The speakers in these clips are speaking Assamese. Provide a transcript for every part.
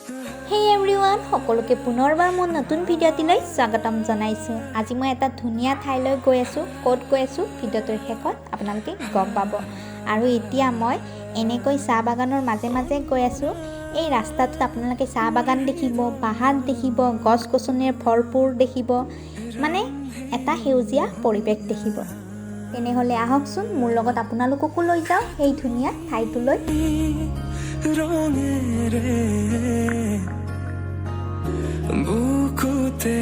Hey everyone, সকলোকে পুনৰবাৰ মই নতুন ভিডিঅ'টিলৈ স্বাগতম জনাইছোঁ। আজি মই এটা ধুনীয়া ঠাইলৈ গৈ আছোঁ। ক'ত গৈ আছোঁ ভিডিঅ'টোৰ শেষত আপোনালোকে গম পাব। আৰু এতিয়া মই এনেকৈ চাহ বাগানৰ মাজে মাজে গৈ আছোঁ। এই ৰাস্তাটোত আপোনালোকে চাহ বাগান দেখিব, পাহাৰ দেখিব, গছ-গছনিৰে ভৰপূৰ দেখিব, মানে এটা সেউজীয়া পৰিৱেশ দেখিব। তেনেহ'লে আহকচোন মোৰ লগত আপোনালোককো লৈ যাওঁ এই ধুনীয়া ঠাইটোলৈ। বুকুতে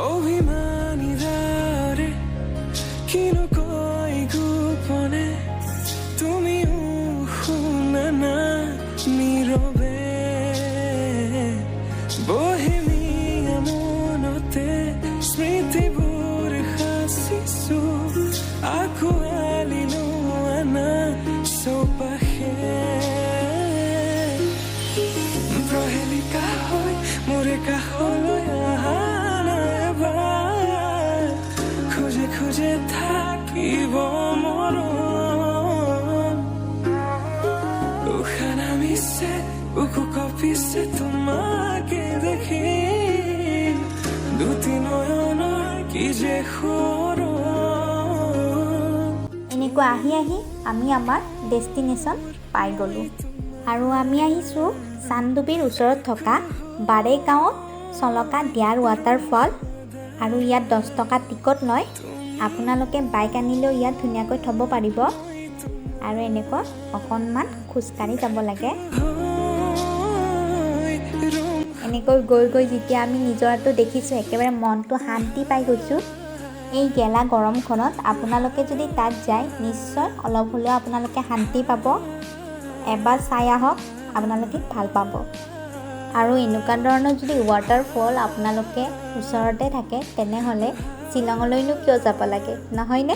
অভিমানী ধাৰে কিনকৈ গোপনে তুমিও শুনা না নীৰৱে বহেমিয়া মনতে স্মৃতিবোৰ সাঁচিছো আঁকোৱালি লোৱা না চৌপাশে প্ৰহেলিকা হৈ মোৰে কাষলৈ অহা নাইবাৰ খোজে খোজে থাকিব মৰম উশাহ নামিছে বুকু কঁপিছে তোমাকে দেখি দুটি নয়নৰ কি যে এনেকৈ আহি আহি আমি আমাৰ ডেষ্টিনেশ্যন পাই গ'লোঁ আৰু আমি আহিছোঁ চান্দুবিৰ ওচৰত থকা বাৰেগাঁৱত চলকা ডিয়াৰ ৱাটাৰফল আৰু ইয়াত 10 টকা টিকট লয়। আপোনালোকে বাইক আনিলেও ইয়াত ধুনীয়াকৈ থ'ব পাৰিব আৰু এনেকুৱা অকণমান খোজকাঢ়ি যাব লাগে। এনেকৈ গৈ গৈ যেতিয়া আমি নিজৰাটো দেখিছোঁ একেবাৰে মনটো শান্তি পাই গৈছোঁ। এই গেলা গৰমখনত আপোনালোকে যদি তাত যায় নিশ্চয় অলপ হ'লেও আপোনালোকে শান্তি পাব। এবাৰ চাই আহক, আপোনালোকে ভাল পাব। আৰু এনেকুৱা ধৰণৰ যদি ৱাটাৰফল আপোনালোকে ওচৰতে থাকে তেনেহ'লে শ্বিলঙলৈনো কিয় যাব লাগে, নহয়নে?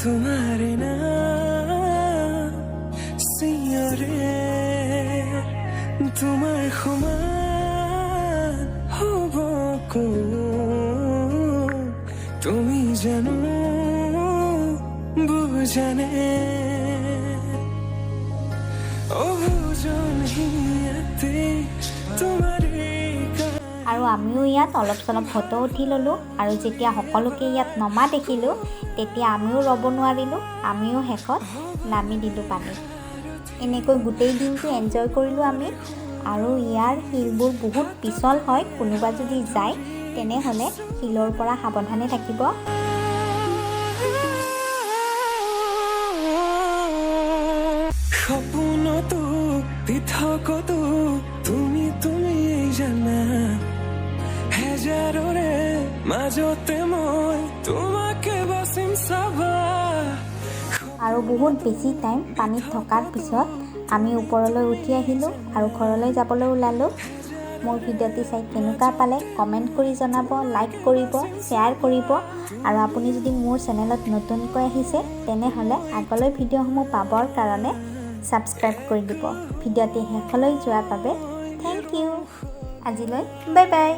तुम्हारे नाम सियरे तुम्हार সমান হব তুমি জানো বুজানে আৰু আমিও ইয়াত অলপ চলপ ফটো উঠি ল'লোঁ আৰু যেতিয়া সকলোকে ইয়াত নমা দেখিলোঁ তেতিয়া আমিও ৰ'ব নোৱাৰিলোঁ, আমিও শেষত নামি দিলোঁ পানীত। এনেকৈ গোটেই দিনটো এনজয় কৰিলোঁ আমি। আৰু ইয়াৰ শিলবোৰ বহুত পিছল হয়, কোনোবা যদি যায় তেনেহ'লে শিলৰ পৰা সাৱধানে থাকিব। সপোনতো পৃথকতো তুমি তুমি জানা হেজাৰৰে মাজতে মই তোমাকে বাচিম চাবা। আৰু বহুত বেছি টাইম পানীত থকাৰ পিছত আমি ওপৰলৈ উঠি আহিলোঁ আৰু ঘৰলৈ যাবলৈ ওলালোঁ। মোৰ ভিডিঅ'টি চাই কেনেকুৱা পালে কমেণ্ট কৰি জনাব, লাইক কৰিব, শ্বেয়াৰ কৰিব। আৰু আপুনি যদি মোৰ চেনেলত নতুনকৈ আহিছে তেনেহ'লে আগলৈ ভিডিঅ'সমূহ পাবৰ কাৰণে ছাবস্ক্ৰাইব কৰি দিব। ভিডিঅ'টি শেষলৈ যোৱাৰ বাবে থেংক ইউ। আজিলৈ বাই বাই।